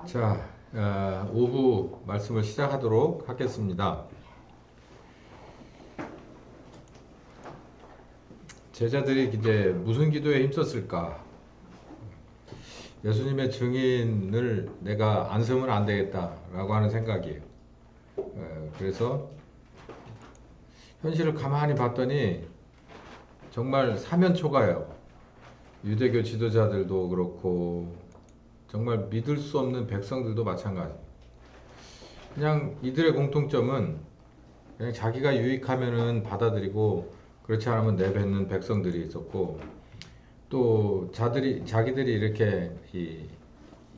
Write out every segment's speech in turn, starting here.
자, 오후 말씀을 시작하도록 하겠습니다. 제자들이 이제 무슨 기도에 힘썼을까? 예수님의 증인을 내가 안 세우면 안 되겠다라고 하는 생각이에요. 그래서 현실을 가만히 봤더니 정말 사면초가요. 유대교 지도자들도 그렇고 정말 믿을 수 없는 백성들도 마찬가지. 그냥 이들의 공통점은 그냥 자기가 유익하면은 받아들이고 그렇지 않으면 내뱉는 백성들이 있었고, 또 자기들이 이렇게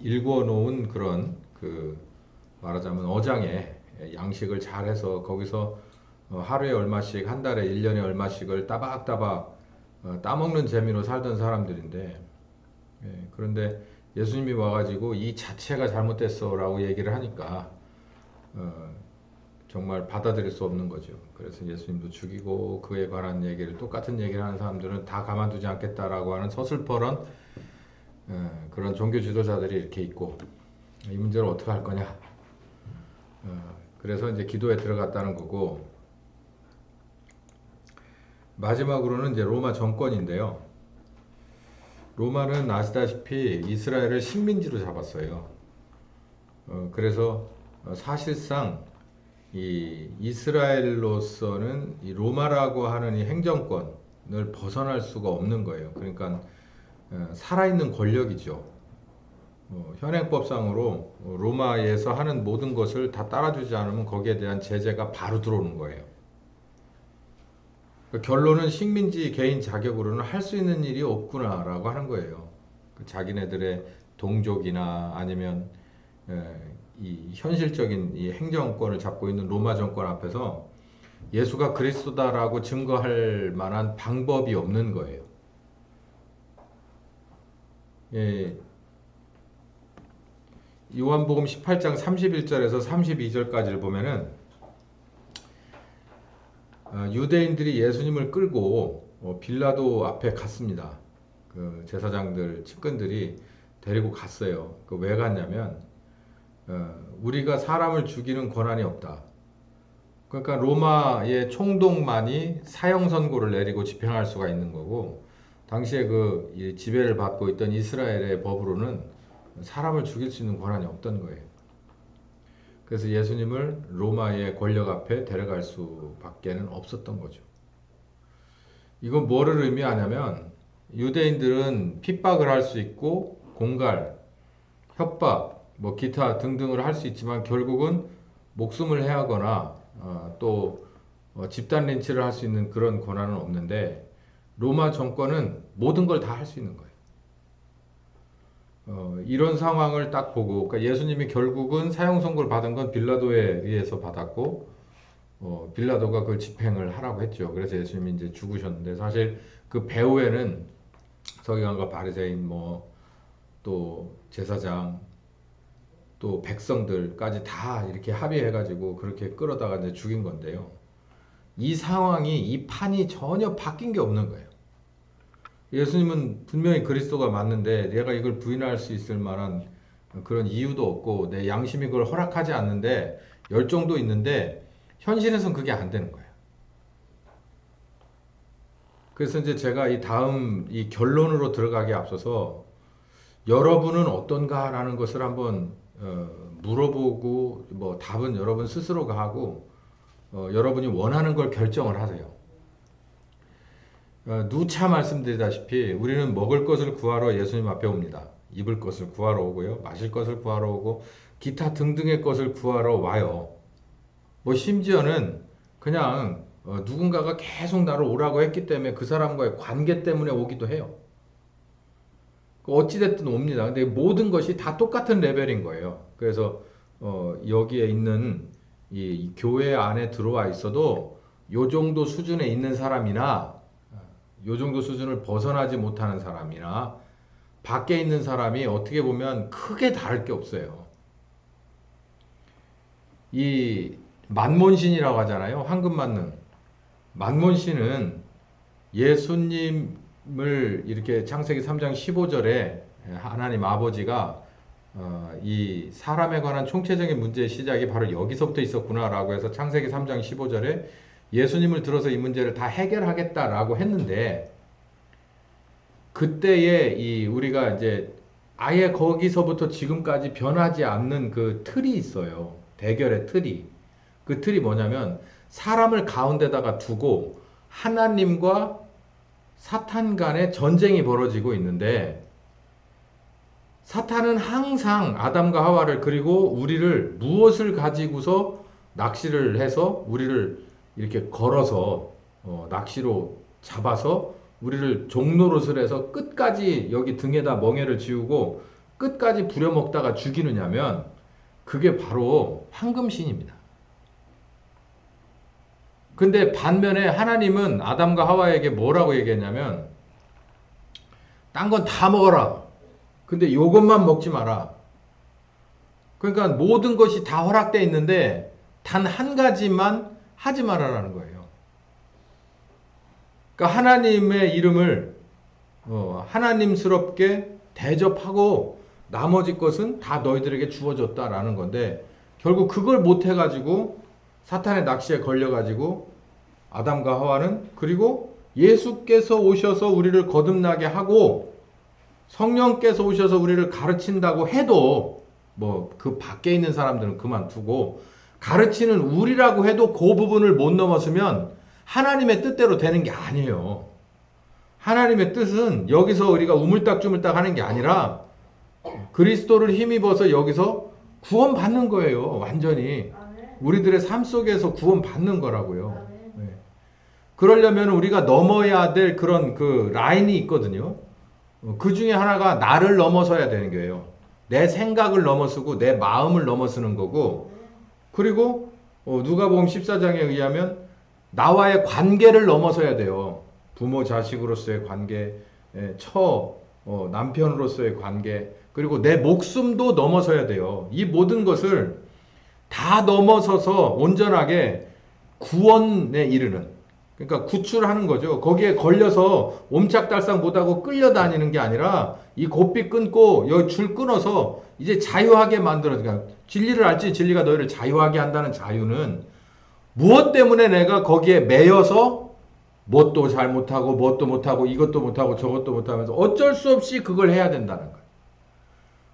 일궈 놓은 그런 말하자면 어장에 양식을 잘해서 거기서 하루에 얼마씩, 한 달에 1년에 얼마씩을 따박따박 따먹는 재미로 살던 사람들인데, 그런데 예수님이 와가지고 이 자체가 잘못됐어라고 얘기를 하니까 어, 정말 받아들일 수 없는 거죠. 그래서 예수님도 죽이고 그에 관한 얘기를, 똑같은 얘기를 하는 사람들은 다 가만두지 않겠다라고 하는 서슬퍼런 그런 종교 지도자들이 이렇게 있고, 이 문제를 어떻게 할 거냐. 그래서 이제 기도에 들어갔다는 거고, 마지막으로는 이제 로마 정권인데요. 로마는 아시다시피 이스라엘을 식민지로 잡았어요. 그래서 사실상 이 이스라엘로서는 이 로마라고 하는 이 행정권을 벗어날 수가 없는 거예요. 그러니까 살아있는 권력이죠. 현행법상으로 로마에서 하는 모든 것을 다 따라주지 않으면 거기에 대한 제재가 바로 들어오는 거예요. 그러니까 결론은 식민지 개인 자격으로는 할 수 있는 일이 없구나라고 하는 거예요. 자기네들의 동족이나 아니면 이 현실적인 이 행정권을 잡고 있는 로마 정권 앞에서 예수가 그리스도다라고 증거할 만한 방법이 없는 거예요. 예, 요한복음 18장 31절에서 32절까지를 보면은 유대인들이 예수님을 끌고 빌라도 앞에 갔습니다. 그 제사장들, 측근들이 데리고 갔어요. 왜 갔냐면 우리가 사람을 죽이는 권한이 없다. 그러니까 로마의 총독만이 사형 선고를 내리고 집행할 수가 있는 거고, 당시에 이 지배를 받고 있던 이스라엘의 법으로는 사람을 죽일 수 있는 권한이 없던 거예요. 그래서 예수님을 로마의 권력 앞에 데려갈 수밖에는 없었던 거죠. 이건 뭐를 의미하냐면, 유대인들은 핍박을 할 수 있고 공갈, 협박, 뭐 기타 등등을 할 수 있지만 결국은 목숨을 해하거나 또 집단 린치를 할 수 있는 그런 권한은 없는데, 로마 정권은 모든 걸 다 할 수 있는 거예요. 이런 상황을 딱 보고, 그러니까 예수님이 결국은 사형 선고를 받은 건 빌라도에 의해서 받았고, 빌라도가 그걸 집행을 하라고 했죠. 그래서 예수님이 이제 죽으셨는데, 사실 그 배후에는 서기관과 바리새인, 뭐 또 제사장, 또 백성들까지 다 이렇게 합의해가지고 그렇게 끌어다가 이제 죽인 건데요. 이 상황이, 이 판이 전혀 바뀐 게 없는 거예요. 예수님은 분명히 그리스도가 맞는데 내가 이걸 부인할 수 있을 만한 그런 이유도 없고 내 양심이 그걸 허락하지 않는데, 열정도 있는데 현실에서는 그게 안 되는 거예요. 그래서 이제 제가 이 다음 이 결론으로 들어가기 앞서서 여러분은 어떤가라는 것을 한번 물어보고, 뭐 답은 여러분 스스로가 하고 여러분이 원하는 걸 결정을 하세요. 누차 말씀드리다시피 우리는 먹을 것을 구하러 예수님 앞에 옵니다. 입을 것을 구하러 오고요, 마실 것을 구하러 오고, 기타 등등의 것을 구하러 와요. 뭐 심지어는 그냥 누군가가 계속 나를 오라고 했기 때문에 그 사람과의 관계 때문에 오기도 해요. 어찌됐든 옵니다. 근데 모든 것이 다 똑같은 레벨인 거예요. 그래서 여기에 있는 이 교회 안에 들어와 있어도 요 정도 수준에 있는 사람이나 요 정도 수준을 벗어나지 못하는 사람이나 밖에 있는 사람이 어떻게 보면 크게 다를 게 없어요. 이 만몬신이라고 하잖아요. 황금만능. 만몬신은 예수님을 이렇게 창세기 3장 15절에 하나님 아버지가 이 사람에 관한 총체적인 문제의 시작이 바로 여기서부터 있었구나라고 해서 창세기 3장 15절에 예수님을 들어서 이 문제를 다 해결하겠다라고 했는데, 그때에 우리가 이제 아예 거기서부터 지금까지 변하지 않는 그 틀이 있어요. 대결의 틀이. 그 틀이 뭐냐면, 사람을 가운데다가 두고 하나님과 사탄 간의 전쟁이 벌어지고 있는데, 사탄은 항상 아담과 하와를, 그리고 우리를 무엇을 가지고서 낚시를 해서 우리를 이렇게 걸어서 낚시로 잡아서 우리를 종노릇을 해서 끝까지 여기 등에다 멍에를 지우고 끝까지 부려먹다가 죽이느냐면, 그게 바로 황금신입니다. 근데 반면에 하나님은 아담과 하와에게 뭐라고 얘기했냐면, 딴 건 다 먹어라. 근데 요것만 먹지 마라. 그러니까 모든 것이 다 허락되어 있는데 단 한 가지만 하지 말아라는 거예요. 그러니까 하나님의 이름을 하나님스럽게 대접하고 나머지 것은 다 너희들에게 주어졌다라는 건데, 결국 그걸 못 해가지고 사탄의 낚시에 걸려가지고 아담과 하와는, 그리고 예수께서 오셔서 우리를 거듭나게 하고 성령께서 오셔서 우리를 가르친다고 해도, 뭐 그 밖에 있는 사람들은 그만두고 가르치는 우리라고 해도 그 부분을 못 넘었으면 하나님의 뜻대로 되는 게 아니에요. 하나님의 뜻은 여기서 우리가 우물딱주물딱 하는 게 아니라 그리스도를 힘입어서 여기서 구원받는 거예요. 완전히 우리들의 삶 속에서 구원받는 거라고요. 네. 그러려면 우리가 넘어야 될 그런 그 라인이 있거든요. 그 중에 하나가 나를 넘어서야 되는 거예요. 내 생각을 넘어서고 내 마음을 넘어서는 거고, 그리고 누가복음 14장에 의하면 나와의 관계를 넘어서야 돼요. 부모 자식으로서의 관계, 남편으로서의 관계, 그리고 내 목숨도 넘어서야 돼요. 이 모든 것을 다 넘어서서 온전하게 구원에 이르는, 그러니까 구출하는 거죠. 거기에 걸려서 옴짝달싹 못하고 끌려다니는 게 아니라 이 고삐 끊고 여기 줄 끊어서 이제 자유하게 만들어. 그러니까 진리를 알지 진리가 너희를 자유하게 한다는 자유는 무엇 때문에 내가 거기에 매여서 뭣도 잘 못하고 뭣도 못하고 이것도 못하고 저것도 못하면서 어쩔 수 없이 그걸 해야 된다는 거예요.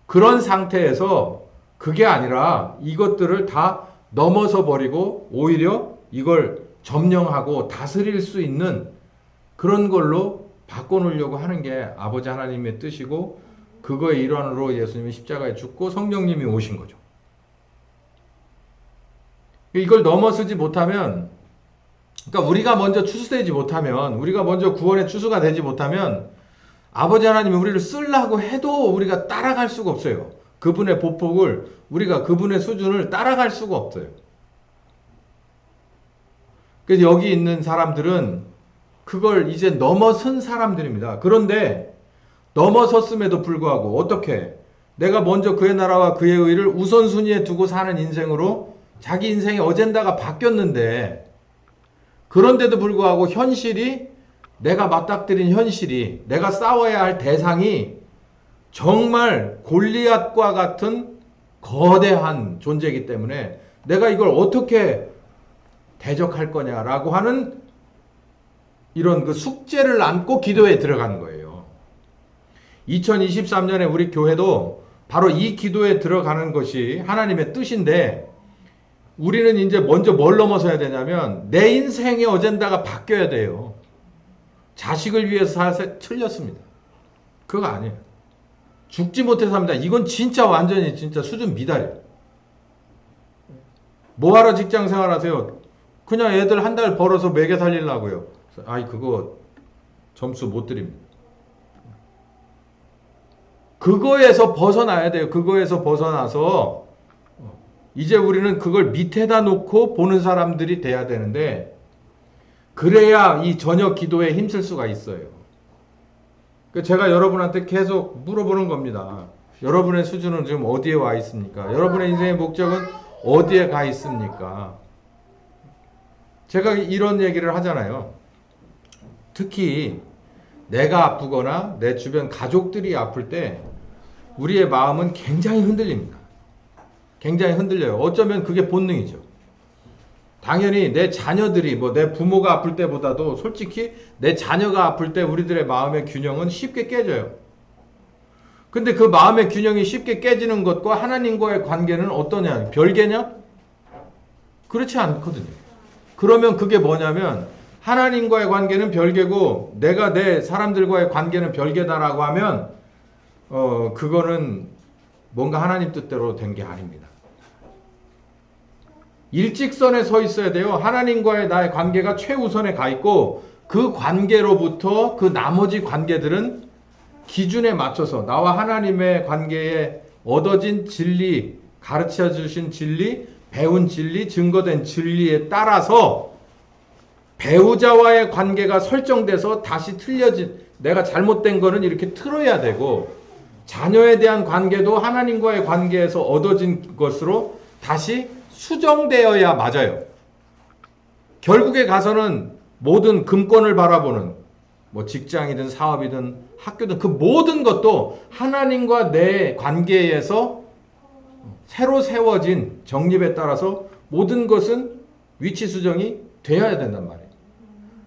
그런 상태에서 그게 아니라 이것들을 다 넘어서 버리고 오히려 이걸 점령하고 다스릴 수 있는 그런 걸로 바꿔놓으려고 하는 게 아버지 하나님의 뜻이고, 그거의 일환으로 예수님이 십자가에 죽고 성령님이 오신 거죠. 이걸 넘어서지 못하면, 그러니까 우리가 먼저 추수되지 못하면, 우리가 먼저 구원의 추수가 되지 못하면 아버지 하나님이 우리를 쓰려고 해도 우리가 따라갈 수가 없어요. 그분의 보폭을, 우리가 그분의 수준을 따라갈 수가 없어요. 그래서 여기 있는 사람들은 그걸 이제 넘어선 사람들입니다. 그런데 넘어섰음에도 불구하고 어떻게 내가 먼저 그의 나라와 그의 의를 우선순위에 두고 사는 인생으로 자기 인생의 어젠다가 바뀌었는데, 그런데도 불구하고 현실이, 내가 맞닥뜨린 현실이, 내가 싸워야 할 대상이 정말 골리앗과 같은 거대한 존재이기 때문에 내가 이걸 어떻게 대적할 거냐라고 하는 이런 그 숙제를 안고 기도에 들어가는 거예요. 2023년에 우리 교회도 바로 이 기도에 들어가는 것이 하나님의 뜻인데, 우리는 이제 먼저 뭘 넘어서야 되냐면 내 인생의 어젠다가 바뀌어야 돼요. 자식을 위해서 틀렸습니다. 그거 아니에요. 죽지 못해서 합니다. 이건 진짜 완전히 진짜 수준 미달이에요. 뭐하러 직장 생활하세요? 그냥 애들 한 달 벌어서 먹여 살리려고요. 아이, 그거 점수 못 드립니다. 그거에서 벗어나야 돼요. 그거에서 벗어나서 이제 우리는 그걸 밑에다 놓고 보는 사람들이 돼야 되는데, 그래야 이 저녁 기도에 힘쓸 수가 있어요. 제가 여러분한테 계속 물어보는 겁니다. 여러분의 수준은 지금 어디에 와 있습니까? 여러분의 인생의 목적은 어디에 가 있습니까? 제가 이런 얘기를 하잖아요. 특히 내가 아프거나 내 주변 가족들이 아플 때 우리의 마음은 굉장히 흔들립니다. 굉장히 흔들려요. 어쩌면 그게 본능이죠. 당연히 내 자녀들이 내 부모가 아플 때보다도 솔직히 내 자녀가 아플 때 우리들의 마음의 균형은 쉽게 깨져요. 근데 그 마음의 균형이 쉽게 깨지는 것과 하나님과의 관계는 어떠냐? 별개냐? 그렇지 않거든요. 그러면 그게 뭐냐면 하나님과의 관계는 별개고 내가 내 사람들과의 관계는 별개다라고 하면 그거는 뭔가 하나님 뜻대로 된 게 아닙니다. 일직선에 서 있어야 돼요. 하나님과의 나의 관계가 최우선에 가 있고 그 관계로부터 그 나머지 관계들은 기준에 맞춰서 나와 하나님의 관계에 얻어진 진리, 가르쳐 주신 진리, 배운 진리, 증거된 진리에 따라서 배우자와의 관계가 설정돼서 다시 틀려진 내가 잘못된 거는 이렇게 틀어야 되고 자녀에 대한 관계도 하나님과의 관계에서 얻어진 것으로 다시 수정되어야 맞아요. 결국에 가서는 모든 금권을 바라보는 직장이든 사업이든 학교든 그 모든 것도 하나님과 내 관계에서 새로 세워진 정립에 따라서 모든 것은 위치 수정이 되어야 된단 말이에요.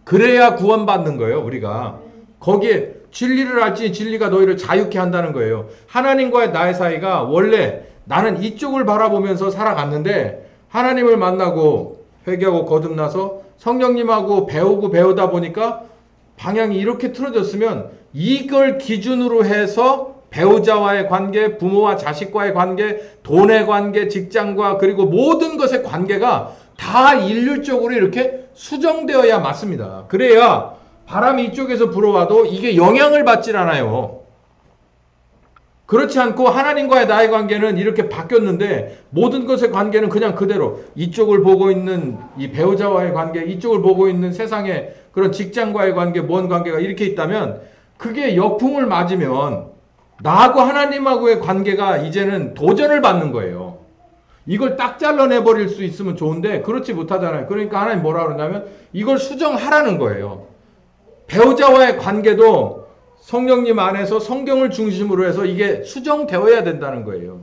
그래야 구원받는 거예요. 우리가 거기에 진리를 알지 진리가 너희를 자유케 한다는 거예요. 하나님과의 나의 사이가 원래 나는 이쪽을 바라보면서 살아갔는데 하나님을 만나고 회개하고 거듭나서 성령님하고 배우다 보니까 방향이 이렇게 틀어졌으면 이걸 기준으로 해서 배우자와의 관계, 부모와 자식과의 관계, 돈의 관계, 직장과 그리고 모든 것의 관계가 다 일률적으로 이렇게 수정되어야 맞습니다. 그래야 바람이 이쪽에서 불어와도 이게 영향을 받질 않아요. 그렇지 않고 하나님과의 나의 관계는 이렇게 바뀌었는데 모든 것의 관계는 그냥 그대로 이쪽을 보고 있는 이 배우자와의 관계, 이쪽을 보고 있는 세상의 그런 직장과의 관계, 뭔 관계가 이렇게 있다면 그게 역풍을 맞으면 나하고 하나님하고의 관계가 이제는 도전을 받는 거예요. 이걸 딱 잘라내버릴 수 있으면 좋은데 그렇지 못하잖아요. 그러니까 하나님 뭐라 그러냐면 이걸 수정하라는 거예요. 배우자와의 관계도 성령님 안에서 성경을 중심으로 해서 이게 수정되어야 된다는 거예요.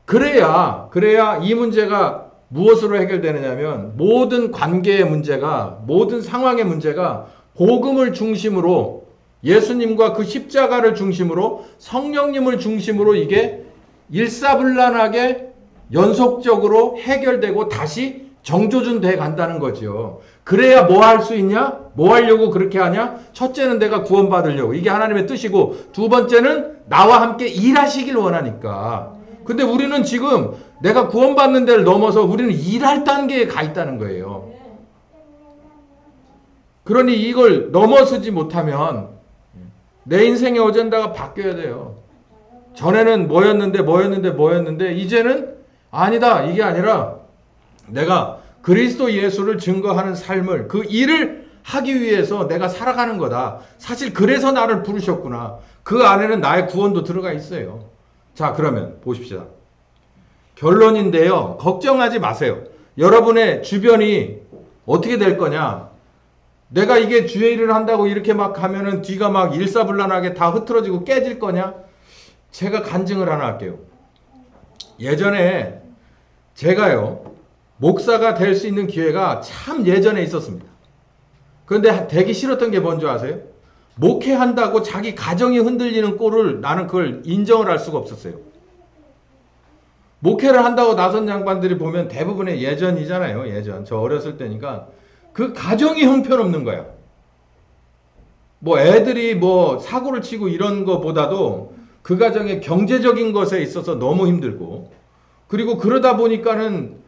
그래야 이 문제가 무엇으로 해결되느냐면 모든 관계의 문제가 모든 상황의 문제가 복음을 중심으로 예수님과 그 십자가를 중심으로 성령님을 중심으로 이게 일사불란하게 연속적으로 해결되고 다시 정조준돼 간다는 거죠. 그래야 뭐 할 수 있냐? 뭐 하려고 그렇게 하냐? 첫째는 내가 구원받으려고. 이게 하나님의 뜻이고 두 번째는 나와 함께 일하시길 원하니까. 근데 우리는 지금 내가 구원받는 데를 넘어서 우리는 일할 단계에 가 있다는 거예요. 그러니 이걸 넘어서지 못하면 내 인생의 어젠다가 바뀌어야 돼요. 전에는 뭐였는데 이제는 아니다. 이게 아니라 내가 그리스도 예수를 증거하는 삶을 그 일을 하기 위해서 내가 살아가는 거다. 사실 그래서 나를 부르셨구나. 그 안에는 나의 구원도 들어가 있어요. 자, 그러면 보십시다. 결론인데요. 걱정하지 마세요. 여러분의 주변이 어떻게 될 거냐? 내가 이게 주의 일을 한다고 이렇게 막 하면은 뒤가 막 일사불란하게 다 흐트러지고 깨질 거냐? 제가 간증을 하나 할게요. 예전에 제가요, 목사가 될 수 있는 기회가 참 예전에 있었습니다. 그런데 되기 싫었던 게 뭔지 아세요? 목회한다고 자기 가정이 흔들리는 꼴을 나는 그걸 인정을 할 수가 없었어요. 목회를 한다고 나선 양반들이 보면 대부분의 예전이잖아요. 예전. 저 어렸을 때니까 그 가정이 형편없는 거야. 뭐 애들이 뭐 사고를 치고 이런 거보다도 그 가정의 경제적인 것에 있어서 너무 힘들고 그리고 그러다 보니까는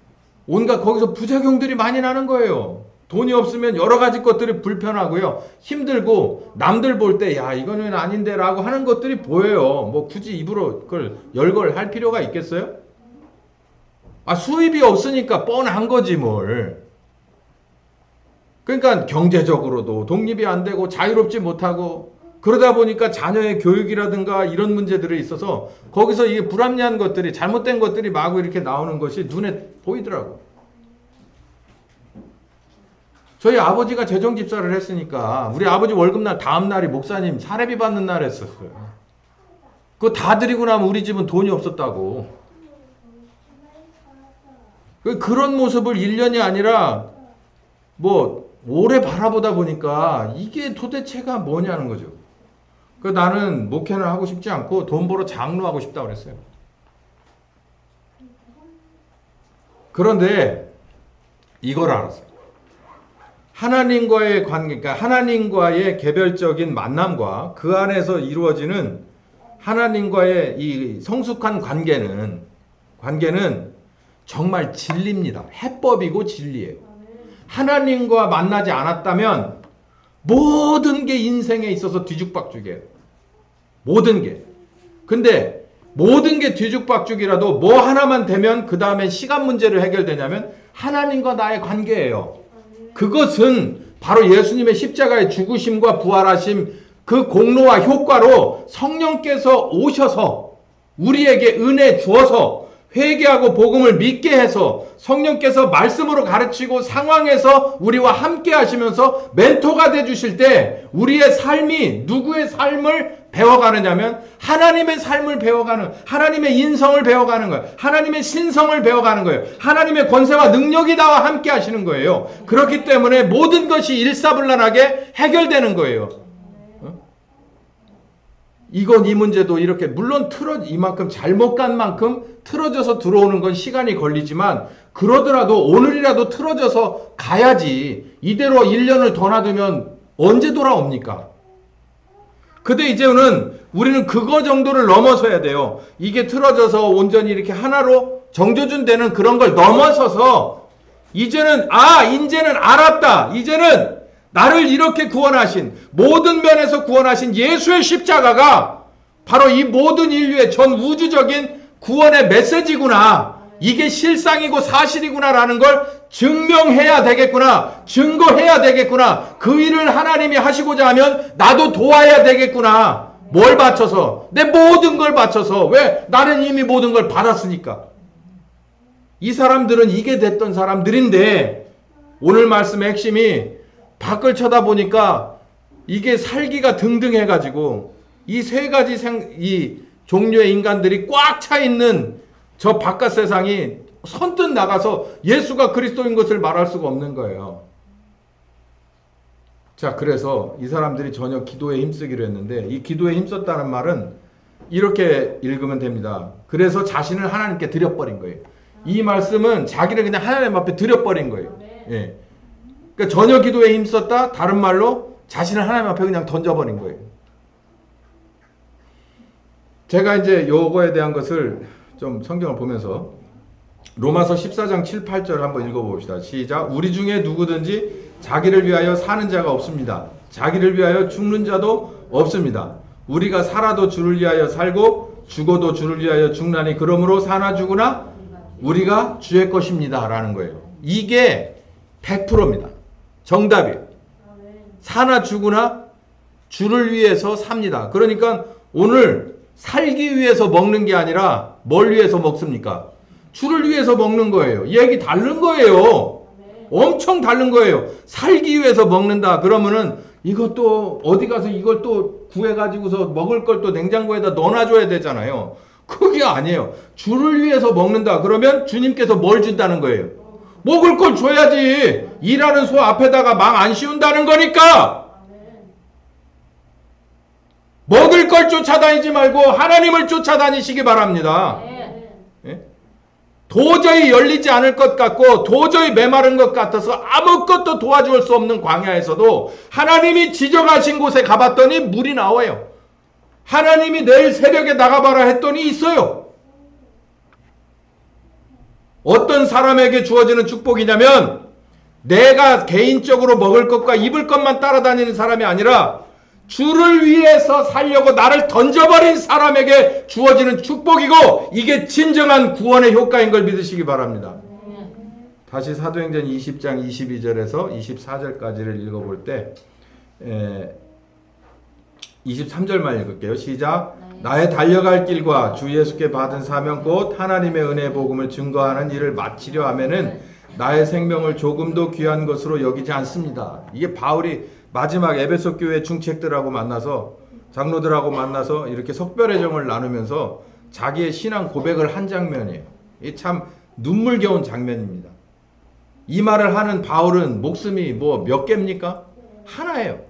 온갖 거기서 부작용들이 많이 나는 거예요. 돈이 없으면 여러 가지 것들이 불편하고요. 힘들고 남들 볼 때 야 이거는 아닌데 라고 하는 것들이 보여요. 뭐 굳이 입으로 그걸 열거할 필요가 있겠어요? 수입이 없으니까 뻔한 거지 뭘. 그러니까 경제적으로도 독립이 안 되고 자유롭지 못하고 그러다 보니까 자녀의 교육이라든가 이런 문제들이 있어서 거기서 이게 불합리한 것들이 잘못된 것들이 마구 이렇게 나오는 것이 눈에 보이더라고. 저희 아버지가 재정집사를 했으니까 우리 아버지 월급날 다음 날이 목사님 사례비 받는 날 했었어요. 그거 다 드리고 나면 우리 집은 돈이 없었다고. 그런 모습을 1년이 아니라 뭐 오래 바라보다 보니까 이게 도대체가 뭐냐는 거죠. 나는 목회는 하고 싶지 않고 돈 벌어 장로하고 싶다고 그랬어요. 그런데 이걸 알았어요. 하나님과의 관계, 그러니까 하나님과의 개별적인 만남과 그 안에서 이루어지는 하나님과의 이 성숙한 관계는 정말 진리입니다. 해법이고 진리예요. 하나님과 만나지 않았다면 모든 게 인생에 있어서 뒤죽박죽이에요. 모든 게. 근데 모든 게 뒤죽박죽이라도 뭐 하나만 되면 그 다음엔 시간 문제로 해결되냐면 하나님과 나의 관계예요. 그것은 바로 예수님의 십자가의 죽으심과 부활하심 그 공로와 효과로 성령께서 오셔서 우리에게 은혜 주어서 회개하고 복음을 믿게 해서 성령께서 말씀으로 가르치고 상황에서 우리와 함께 하시면서 멘토가 돼 주실 때 우리의 삶이 누구의 삶을 배워가느냐면 하나님의 삶을 배워가는, 하나님의 인성을 배워가는 거예요. 하나님의 신성을 배워가는 거예요. 하나님의 권세와 능력이 나와 함께 하시는 거예요. 그렇기 때문에 모든 것이 일사불란하게 해결되는 거예요. 이건 이 문제도 이렇게 물론 이만큼 잘못 간 만큼 틀어져서 들어오는 건 시간이 걸리지만 그러더라도 오늘이라도 틀어져서 가야지. 이대로 1년을 더 놔두면 언제 돌아옵니까? 근데 이제는 우리는 그거 정도를 넘어서야 돼요. 이게 틀어져서 온전히 이렇게 하나로 정조준 되는 그런 걸 넘어서서 이제는 알았다. 이제는 나를 이렇게 구원하신, 모든 면에서 구원하신 예수의 십자가가 바로 이 모든 인류의 전 우주적인 구원의 메시지구나. 이게 실상이고 사실이구나라는 걸 증명해야 되겠구나. 증거해야 되겠구나. 그 일을 하나님이 하시고자 하면 나도 도와야 되겠구나. 뭘 바쳐서? 내 모든 걸 바쳐서. 왜? 나는 이미 모든 걸 받았으니까. 이 사람들은 이게 됐던 사람들인데 오늘 말씀의 핵심이 밖을 쳐다보니까 이게 살기가 등등해가지고 이 세 가지 이 종류의 인간들이 꽉 차 있는 저 바깥 세상이 선뜻 나가서 예수가 그리스도인 것을 말할 수가 없는 거예요. 자, 그래서 이 사람들이 전혀 기도에 힘쓰기로 했는데 이 기도에 힘썼다는 말은 이렇게 읽으면 됩니다. 그래서 자신을 하나님께 드려버린 거예요. 이 말씀은 자기를 그냥 하나님 앞에 드려버린 거예요. 예. 그러니까 전혀 기도에 힘썼다. 다른 말로 자신을 하나님 앞에 그냥 던져버린 거예요. 제가 이제 요거에 대한 것을 좀 성경을 보면서 로마서 14장 7, 8절 한번 읽어봅시다. 시작. 우리 중에 누구든지 자기를 위하여 사는 자가 없습니다. 자기를 위하여 죽는 자도 없습니다. 우리가 살아도 주를 위하여 살고 죽어도 주를 위하여 죽나니 그러므로 사나 죽으나 우리가 주의 것입니다. 라는 거예요. 이게 100%입니다. 정답이에요. 사나 죽으나 주를 위해서 삽니다. 그러니까 오늘 살기 위해서 먹는 게 아니라 뭘 위해서 먹습니까? 주를 위해서 먹는 거예요. 얘기 다른 거예요. 엄청 다른 거예요. 살기 위해서 먹는다. 그러면은 이것도 어디 가서 이걸 또 구해가지고서 먹을 걸 또 냉장고에다 넣어놔줘야 되잖아요. 그게 아니에요. 주를 위해서 먹는다. 그러면 주님께서 뭘 준다는 거예요? 먹을 걸 줘야지. 일하는 소 앞에다가 망 안 씌운다는 거니까. 먹을 걸 쫓아다니지 말고 하나님을 쫓아다니시기 바랍니다. 예? 도저히 열리지 않을 것 같고 도저히 메마른 것 같아서 아무것도 도와줄 수 없는 광야에서도 하나님이 지정하신 곳에 가봤더니 물이 나와요. 하나님이 내일 새벽에 나가봐라 했더니 있어요. 어떤 사람에게 주어지는 축복이냐면 내가 개인적으로 먹을 것과 입을 것만 따라다니는 사람이 아니라 주를 위해서 살려고 나를 던져버린 사람에게 주어지는 축복이고 이게 진정한 구원의 효과인 걸 믿으시기 바랍니다. 다시 사도행전 20장 22절에서 24절까지를 읽어볼 때 23절만 읽을게요. 시작. 나의 달려갈 길과 주 예수께 받은 사명 곧 하나님의 은혜의 복음을 증거하는 일을 마치려 하면은 나의 생명을 조금도 귀한 것으로 여기지 않습니다. 이게 바울이 마지막 에베소 교회 중책들하고 만나서 장로들하고 만나서 이렇게 석별의 정을 나누면서 자기의 신앙 고백을 한 장면이에요. 이 참 눈물겨운 장면입니다. 이 말을 하는 바울은 목숨이 뭐 몇 개입니까? 하나예요.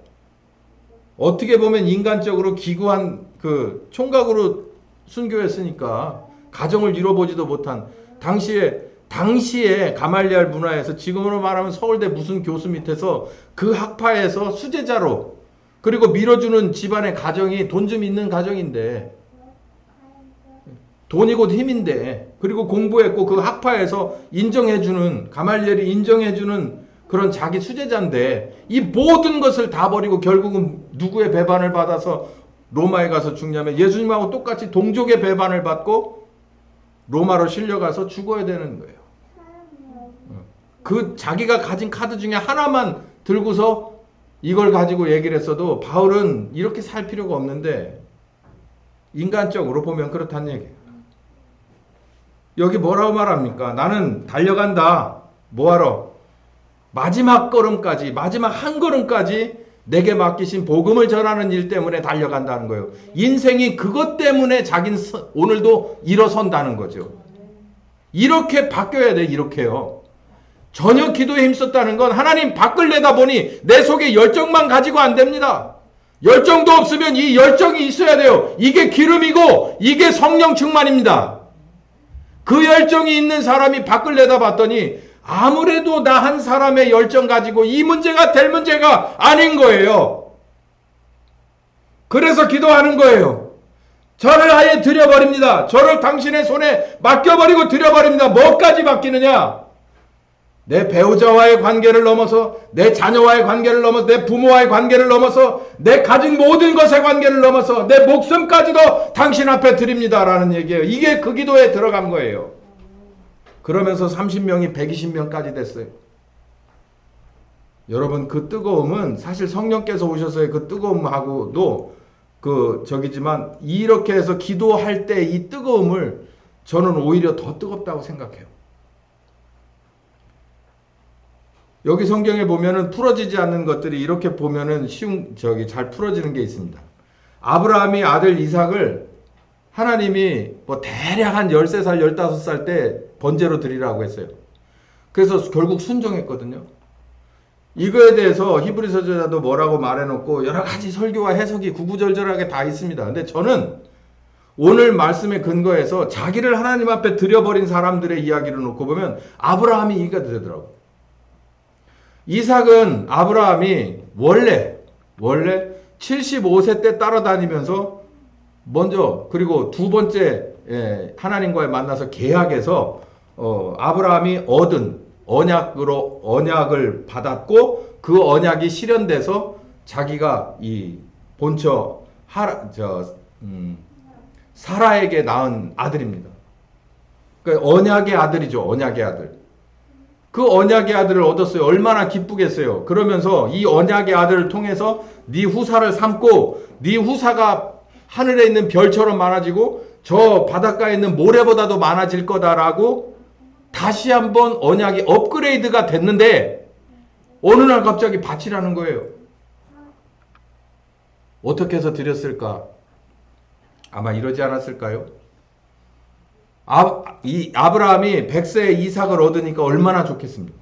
어떻게 보면 인간적으로 기구한 그 총각으로 순교했으니까 가정을 이뤄보지도 못한 당시에 가말리알 문화에서 지금으로 말하면 서울대 무슨 교수 밑에서 그 학파에서 수제자로 그리고 밀어주는 집안의 가정이 돈 좀 있는 가정인데 돈이 곧 힘인데 그리고 공부했고 그 학파에서 인정해주는 가말리엘이 인정해주는 그런 자기 수제자인데 이 모든 것을 다 버리고 결국은 누구의 배반을 받아서 로마에 가서 죽냐면 예수님하고 똑같이 동족의 배반을 받고 로마로 실려가서 죽어야 되는 거예요. 그 자기가 가진 카드 중에 하나만 들고서 이걸 가지고 얘기를 했어도 바울은 이렇게 살 필요가 없는데 인간적으로 보면 그렇다는 얘기예요. 여기 뭐라고 말합니까? 나는 달려간다. 뭐하러? 마지막 걸음까지, 마지막 한 걸음까지 내게 맡기신 복음을 전하는 일 때문에 달려간다는 거예요. 인생이 그것 때문에 자기는 오늘도 일어선다는 거죠. 이렇게 바뀌어야 돼, 이렇게요. 전혀 기도에 힘썼다는 건 하나님 밖을 내다보니 내 속에 열정만 가지고 안 됩니다. 열정도 없으면 이 열정이 있어야 돼요. 이게 기름이고 이게 성령 충만입니다. 그 열정이 있는 사람이 밖을 내다봤더니 아무래도 나 한 사람의 열정 가지고 이 문제가 될 문제가 아닌 거예요. 그래서 기도하는 거예요. 저를 아예 드려버립니다. 저를 당신의 손에 맡겨버리고 드려버립니다. 뭐까지 맡기느냐? 내 배우자와의 관계를 넘어서 내 자녀와의 관계를 넘어서 내 부모와의 관계를 넘어서 내 가진 모든 것의 관계를 넘어서 내 목숨까지도 당신 앞에 드립니다라는 얘기예요. 이게 그 기도에 들어간 거예요. 그러면서 30명이 120명까지 됐어요. 여러분 그 뜨거움은 사실 성령께서 오셔서의 그 뜨거움하고도 저기지만 이렇게 해서 기도할 때 이 뜨거움을 저는 오히려 더 뜨겁다고 생각해요. 여기 성경에 보면은 풀어지지 않는 것들이 이렇게 보면은 잘 풀어지는 게 있습니다. 아브라함이 아들 이삭을 하나님이 뭐 대략 한 13살, 15살 때 번제로 드리라고 했어요. 그래서 결국 순종했거든요. 이거에 대해서 히브리서 저자도 뭐라고 말해놓고 여러 가지 설교와 해석이 구구절절하게 다 있습니다. 근데 저는 오늘 말씀에 근거해서 자기를 하나님 앞에 드려버린 사람들의 이야기를 놓고 보면 아브라함이 이해가 되더라고요. 이삭은 아브라함이 원래 75세 때 따라다니면서 먼저 그리고 두 번째 하나님과의 만나서 계약해서 아브라함이 얻은 언약을 받았고 그 언약이 실현돼서 자기가 이 본처 사라에게 낳은 아들입니다. 그러니까 언약의 아들이죠. 언약의 아들. 그 언약의 아들을 얻었어요. 얼마나 기쁘겠어요. 그러면서 이 언약의 아들을 통해서 네 후사를 삼고 네 후사가 하늘에 있는 별처럼 많아지고 저 바닷가에 있는 모래보다도 많아질 거다라고 다시 한번 언약이 업그레이드가 됐는데 어느 날 갑자기 바치라는 거예요. 어떻게 해서 드렸을까? 아마 이러지 않았을까요? 아브라함이 100세에 이삭을 얻으니까 얼마나 좋겠습니까?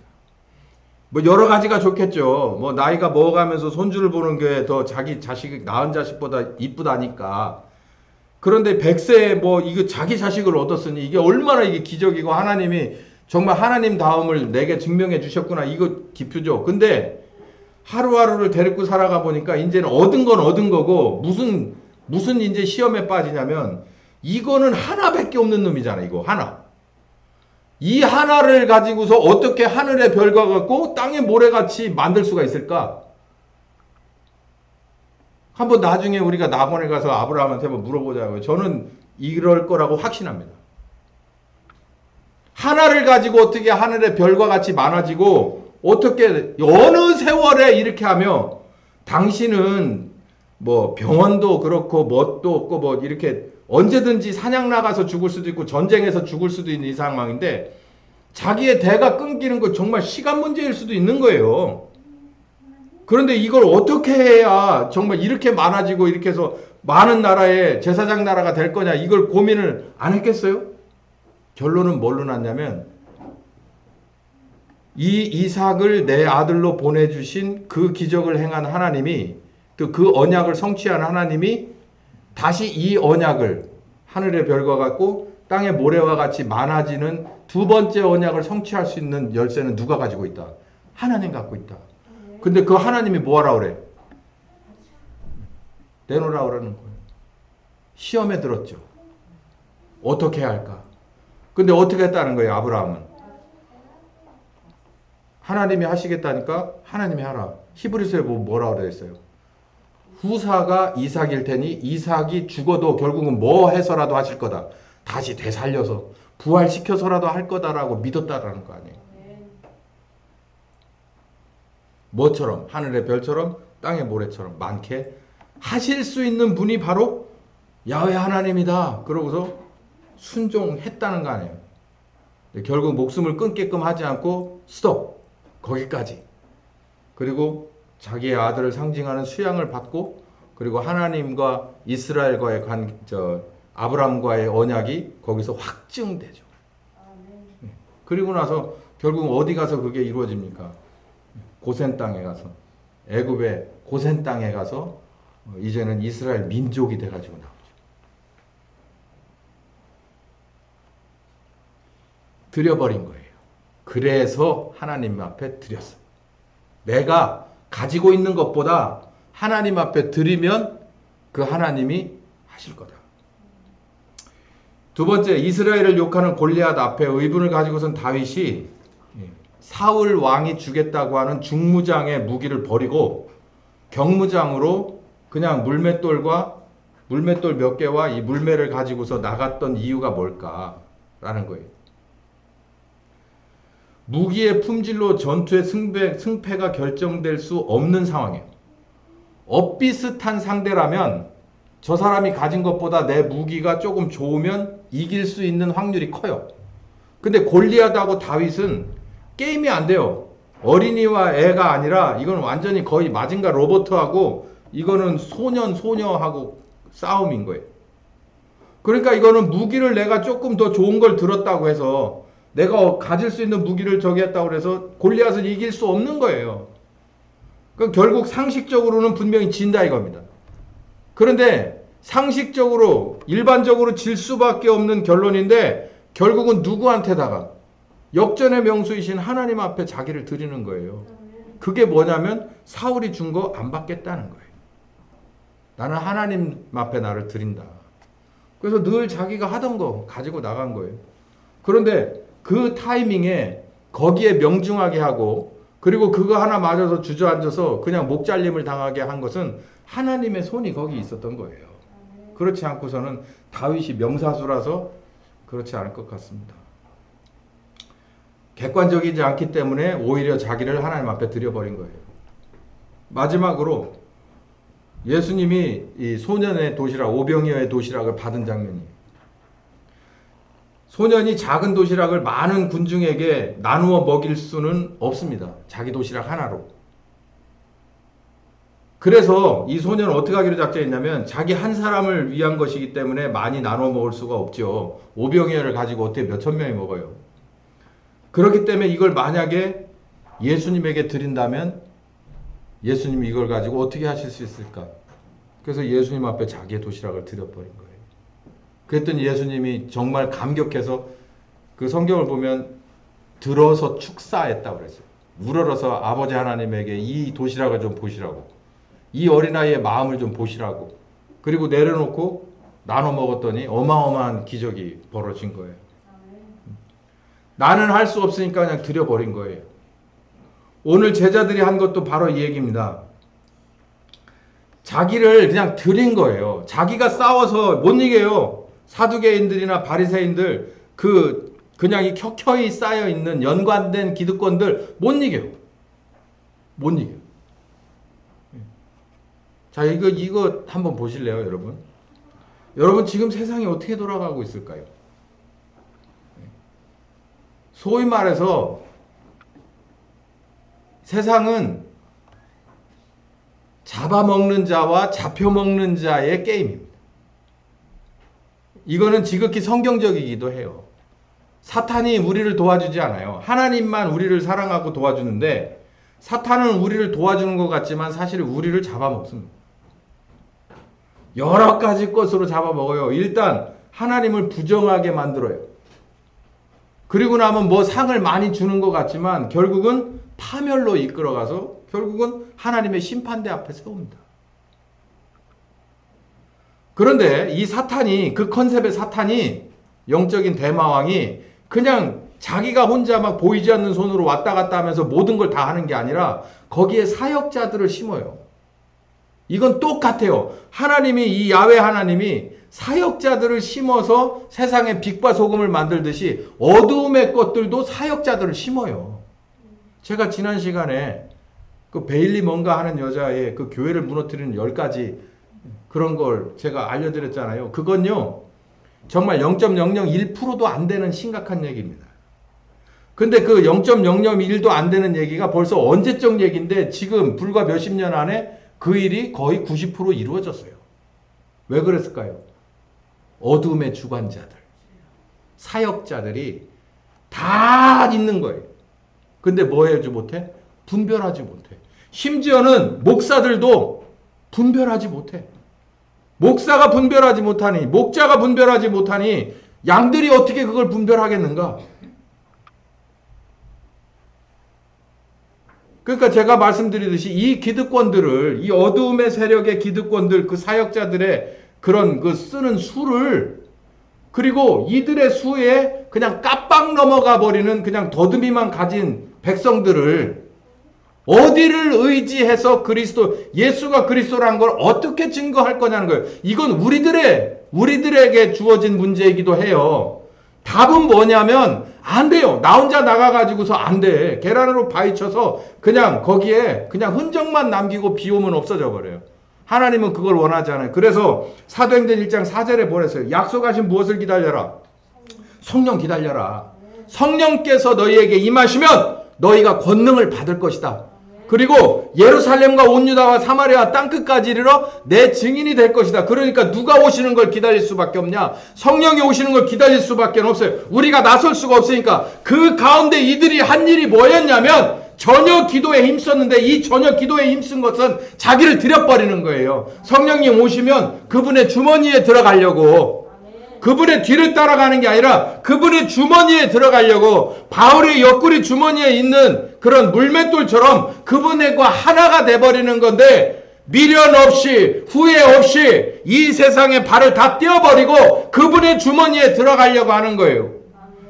뭐 여러 가지가 좋겠죠. 뭐 나이가 먹어가면서 손주를 보는 게 더 자기 자식, 낳은 자식보다 이쁘다니까. 그런데 100세에 뭐 이거 자기 자식을 얻었으니 이게 얼마나 이게 기적이고 하나님이 정말 하나님 다움을 내게 증명해 주셨구나. 이거 기표죠. 근데 하루하루를 데리고 살아가 보니까 이제는 얻은 건 얻은 거고 무슨 이제 시험에 빠지냐면 이거는 하나밖에 없는 놈이잖아. 이거 하나. 이 하나를 가지고서 어떻게 하늘의 별과 같고 땅의 모래같이 만들 수가 있을까? 한번 나중에 우리가 낙원에 가서 아브라함한테 한번 물어보자고요. 저는 이럴 거라고 확신합니다. 하나를 가지고 어떻게 하늘의 별과 같이 많아지고 어떻게 어느 세월에 이렇게 하며 당신은 뭐 병원도 그렇고 뭣도 없고 뭐 이렇게 언제든지 사냥 나가서 죽을 수도 있고 전쟁에서 죽을 수도 있는 이 상황인데 자기의 대가 끊기는 거 정말 시간 문제일 수도 있는 거예요. 그런데 이걸 어떻게 해야 정말 이렇게 많아지고 이렇게 해서 많은 나라의 제사장 나라가 될 거냐 이걸 고민을 안 했겠어요? 결론은 뭘로 났냐면 이 이삭을 내 아들로 보내주신 그 기적을 행한 하나님이 또 그 언약을 성취한 하나님이 다시 이 언약을 하늘의 별과 같고 땅의 모래와 같이 많아지는 두 번째 언약을 성취할 수 있는 열쇠는 누가 가지고 있다? 하나님 갖고 있다. 근데 그 하나님이 뭐하라 그래? 내놓으라 그러는 거예요. 시험에 들었죠. 어떻게 해야 할까? 근데 어떻게 했다는 거예요, 아브라함은? 하나님이 하시겠다니까 하나님이 하라. 히브리서에 뭐라고 되어 있어요? 후사가 이삭일 테니 이삭이 죽어도 결국은 뭐 해서라도 하실 거다. 다시 되살려서 부활시켜서라도 할 거다라고 믿었다라는 거 아니에요. 뭐처럼? 하늘의 별처럼 땅의 모래처럼 많게 하실 수 있는 분이 바로 야훼 하나님이다. 그러고서 순종했다는 거 아니에요. 결국 목숨을 끊게끔 하지 않고 스톱. 거기까지. 그리고 자기의 아들을 상징하는 수양을 받고 그리고 하나님과 이스라엘과의 아브람과의 언약이 거기서 확증되죠. 그리고 나서 결국 어디 가서 그게 이루어집니까? 고센 땅에 가서 애굽의 고센 땅에 가서 이제는 이스라엘 민족이 돼가지고 나오죠. 드려버린 거예요. 그래서 하나님 앞에 드렸어요. 내가 가지고 있는 것보다 하나님 앞에 드리면 그 하나님이 하실 거다. 두 번째, 이스라엘을 욕하는 골리앗 앞에 의분을 가지고선 다윗이 사울 왕이 주겠다고 하는 중무장의 무기를 버리고 경무장으로 그냥 물맷돌 몇 개와 이 물매를 가지고서 나갔던 이유가 뭘까라는 거예요. 무기의 품질로 전투의 승패가 결정될 수 없는 상황이에요. 엇비슷한 상대라면 저 사람이 가진 것보다 내 무기가 조금 좋으면 이길 수 있는 확률이 커요. 근데 골리앗하고 다윗은 게임이 안 돼요. 어린이와 애가 아니라 이건 완전히 거의 마징가 로버트하고 이거는 소녀하고 싸움인 거예요. 그러니까 이거는 무기를 내가 조금 더 좋은 걸 들었다고 해서 내가 가질 수 있는 무기를 저기 했다고 해서 골리앗을 이길 수 없는 거예요. 그럼 결국 상식적으로는 분명히 진다 이겁니다. 그런데 상식적으로 일반적으로 질 수밖에 없는 결론인데 결국은 누구한테다가 역전의 명수이신 하나님 앞에 자기를 드리는 거예요. 그게 뭐냐면 사울이 준 거 안 받겠다는 거예요. 나는 하나님 앞에 나를 드린다. 그래서 늘 자기가 하던 거 가지고 나간 거예요. 그런데 그 타이밍에 거기에 명중하게 하고 그리고 그거 하나 맞아서 주저앉아서 그냥 목 잘림을 당하게 한 것은 하나님의 손이 거기 있었던 거예요. 그렇지 않고서는 다윗이 명사수라서 그렇지 않을 것 같습니다. 객관적이지 않기 때문에 오히려 자기를 하나님 앞에 드려버린 거예요. 마지막으로 예수님이 이 소년의 도시락, 오병이어의 도시락을 받은 장면이에요. 소년이 작은 도시락을 많은 군중에게 나누어 먹일 수는 없습니다. 자기 도시락 하나로. 그래서 이 소년은 어떻게 하기로 작정했냐면 자기 한 사람을 위한 것이기 때문에 많이 나눠 먹을 수가 없죠. 오병이어를 가지고 어떻게 몇천 명이 먹어요. 그렇기 때문에 이걸 만약에 예수님에게 드린다면 예수님이 이걸 가지고 어떻게 하실 수 있을까? 그래서 예수님 앞에 자기의 도시락을 드려버린 거예요. 그랬더니 예수님이 정말 감격해서 그 성경을 보면 들어서 축사했다고 그랬어요. 우러러서 아버지 하나님에게 이 도시락을 좀 보시라고. 이 어린아이의 마음을 좀 보시라고. 그리고 내려놓고 나눠 먹었더니 어마어마한 기적이 벌어진 거예요. 나는 할 수 없으니까 그냥 드려버린 거예요. 오늘 제자들이 한 것도 바로 이 얘기입니다. 자기를 그냥 드린 거예요. 자기가 싸워서 못 이겨요. 사두개인들이나 바리새인들 그냥 이 켜켜이 쌓여 있는 연관된 기득권들 못 이겨요. 못 이겨요. 자, 이거 한번 보실래요, 여러분? 여러분 지금 세상이 어떻게 돌아가고 있을까요? 소위 말해서 세상은 잡아먹는 자와 잡혀먹는 자의 게임입니다. 이거는 지극히 성경적이기도 해요. 사탄이 우리를 도와주지 않아요. 하나님만 우리를 사랑하고 도와주는데 사탄은 우리를 도와주는 것 같지만 사실 우리를 잡아먹습니다. 여러 가지 것으로 잡아먹어요. 일단 하나님을 부정하게 만들어요. 그리고 나면 뭐 상을 많이 주는 것 같지만 결국은 파멸로 이끌어가서 결국은 하나님의 심판대 앞에 세웁니다. 그런데 이 사탄이, 그 컨셉의 사탄이, 영적인 대마왕이 그냥 자기가 혼자 막 보이지 않는 손으로 왔다 갔다 하면서 모든 걸 다 하는 게 아니라 거기에 사역자들을 심어요. 이건 똑같아요. 하나님이, 이 야훼 하나님이 사역자들을 심어서 세상에 빛과 소금을 만들듯이 어두움의 것들도 사역자들을 심어요. 제가 지난 시간에 그 베일리 뭔가 하는 여자의 그 교회를 무너뜨리는 10가지 그런 걸 제가 알려드렸잖아요. 그건요, 정말 0.001%도 안 되는 심각한 얘기입니다. 근데 그 0.001도 안 되는 얘기가 벌써 언제적 얘기인데 지금 불과 몇십 년 안에 그 일이 거의 90% 이루어졌어요. 왜 그랬을까요? 어둠의 주관자들, 사역자들이 다 있는 거예요. 근데 뭐 하지 못해? 분별하지 못해. 심지어는 목사들도 분별하지 못해. 목사가 분별하지 못하니, 목자가 분별하지 못하니 양들이 어떻게 그걸 분별하겠는가? 그러니까 제가 말씀드리듯이 이 기득권들을, 이 어두움의 세력의 기득권들, 그 사역자들의 그런 그 쓰는 수를, 그리고 이들의 수에 그냥 깜빡 넘어가 버리는 그냥 더듬이만 가진 백성들을 어디를 의지해서 그리스도, 예수가 그리스도라는 걸 어떻게 증거할 거냐는 거예요. 이건 우리들에게 주어진 문제이기도 해요. 답은 뭐냐면 안 돼요. 나 혼자 나가가지고서 안 돼. 계란으로 파헤쳐서 그냥 거기에 그냥 흔적만 남기고 비 오면 없어져 버려요. 하나님은 그걸 원하지 않아요. 그래서 사도행전 1장 4절에 보냈어요. 약속하신 무엇을 기다려라? 성령 기다려라. 성령께서 너희에게 임하시면 너희가 권능을 받을 것이다. 그리고 예루살렘과 온 유다와 사마리아 땅끝까지 이르러 내 증인이 될 것이다. 그러니까 누가 오시는 걸 기다릴 수밖에 없냐? 성령이 오시는 걸 기다릴 수밖에 없어요. 우리가 나설 수가 없으니까. 그 가운데 이들이 한 일이 뭐였냐면 전혀 기도에 힘썼는데 이 전혀 기도에 힘쓴 것은 자기를 들여버리는 거예요. 성령님 오시면 그분의 주머니에 들어가려고, 그분의 뒤를 따라가는 게 아니라 그분의 주머니에 들어가려고, 바울의 옆구리 주머니에 있는 그런 물맷돌처럼 그분과 하나가 돼버리는 건데, 미련 없이 후회 없이 이 세상에 발을 다 떼어버리고 그분의 주머니에 들어가려고 하는 거예요.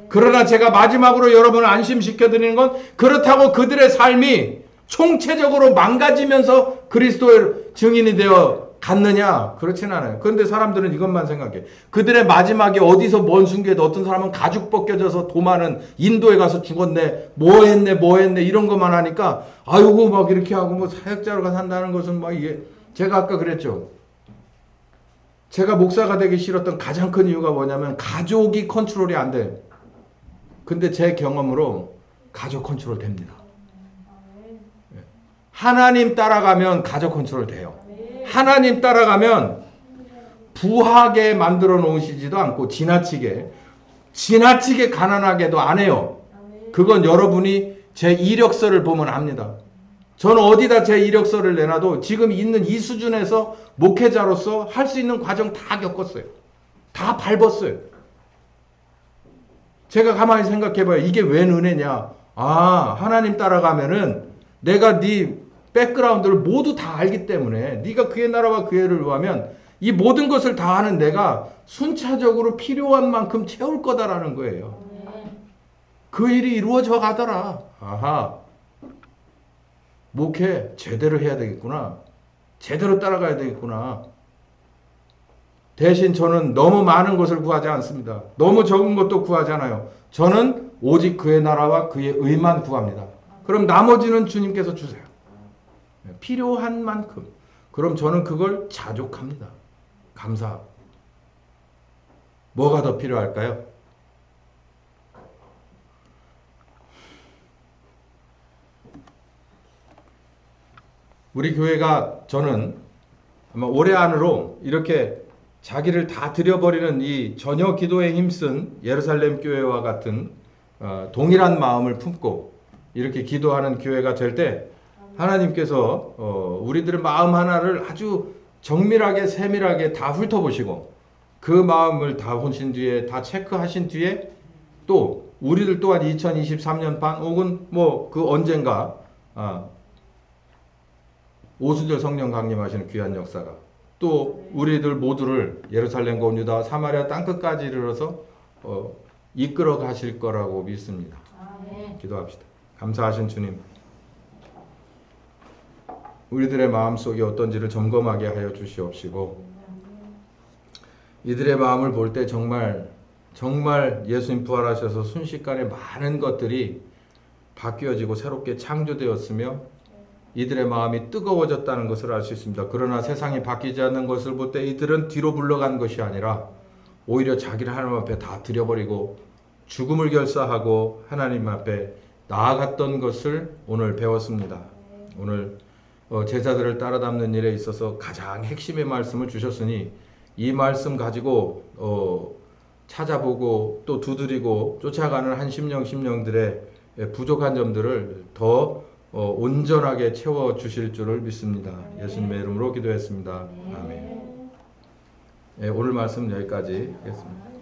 그러나 제가 마지막으로 여러분을 안심시켜드리는 건, 그렇다고 그들의 삶이 총체적으로 망가지면서 그리스도의 증인이 되어 갔느냐? 그렇진 않아요. 그런데 사람들은 이것만 생각해. 그들의 마지막에 어디서 뭔 순교해도 어떤 사람은 가죽 벗겨져서 도마는 인도에 가서 죽었네, 뭐 했네 이런 것만 하니까 아이고 막 이렇게 하고 뭐 사역자로가 산다는 것은 막 이게, 제가 아까 그랬죠. 제가 목사가 되기 싫었던 가장 큰 이유가 뭐냐면 가족이 컨트롤이 안 돼. 근데 제 경험으로 가족 컨트롤 됩니다. 하나님 따라가면 가족 컨트롤 돼요. 하나님 따라가면 부하게 만들어 놓으시지도 않고 지나치게 가난하게도 안 해요. 그건 여러분이 제 이력서를 보면 압니다. 저는 어디다 제 이력서를 내놔도 지금 있는 이 수준에서 목회자로서 할 수 있는 과정 다 겪었어요. 다 밟았어요. 제가 가만히 생각해봐요. 이게 웬 은혜냐? 아, 하나님 따라가면은 내가 네 백그라운드를 모두 다 알기 때문에, 네가 그의 나라와 그의 의를 구하면 이 모든 것을 다 하는 내가 순차적으로 필요한 만큼 채울 거다라는 거예요. 그 일이 이루어져 가더라. 아하, 목회 제대로 해야 되겠구나. 제대로 따라가야 되겠구나. 대신 저는 너무 많은 것을 구하지 않습니다. 너무 적은 것도 구하지 않아요. 저는 오직 그의 나라와 그의 의만 구합니다. 그럼 나머지는 주님께서 주세요. 필요한 만큼. 그럼 저는 그걸 자족합니다. 감사하고. 뭐가 더 필요할까요? 우리 교회가 저는 아마 올해 안으로 이렇게 자기를 다 드려버리는 이 전혀 기도에 힘쓴 예루살렘 교회와 같은 동일한 마음을 품고 이렇게 기도하는 교회가 될 때 하나님께서 우리들의 마음 하나를 아주 정밀하게 세밀하게 다 훑어보시고 그 마음을 다 보신 뒤에 다 체크하신 뒤에 또 우리들 또한 2023년 반 혹은 뭐 그 언젠가 오순절 성령 강림하시는 귀한 역사가 또 우리들 모두를 예루살렘과 온 유다와 사마리아 땅끝까지 이르러서 이끌어 가실 거라고 믿습니다. 기도합시다. 감사하신 주님, 우리들의 마음속이 어떤지를 점검하게 하여 주시옵시고 이들의 마음을 볼 때 정말 예수님 부활하셔서 순식간에 많은 것들이 바뀌어지고 새롭게 창조되었으며 이들의 마음이 뜨거워졌다는 것을 알 수 있습니다. 그러나 세상이 바뀌지 않는 것을 볼 때 이들은 뒤로 물러간 것이 아니라 오히려 자기를 하나님 앞에 다 드려버리고 죽음을 결사하고 하나님 앞에 나아갔던 것을 오늘 배웠습니다. 오늘 제자들을 따라잡는 일에 있어서 가장 핵심의 말씀을 주셨으니 이 말씀 가지고 찾아보고 또 두드리고 쫓아가는 한 심령들의 부족한 점들을 더 온전하게 채워주실 줄을 믿습니다. 예수님의 이름으로 기도했습니다. 아멘. 오늘 말씀 여기까지 하겠습니다.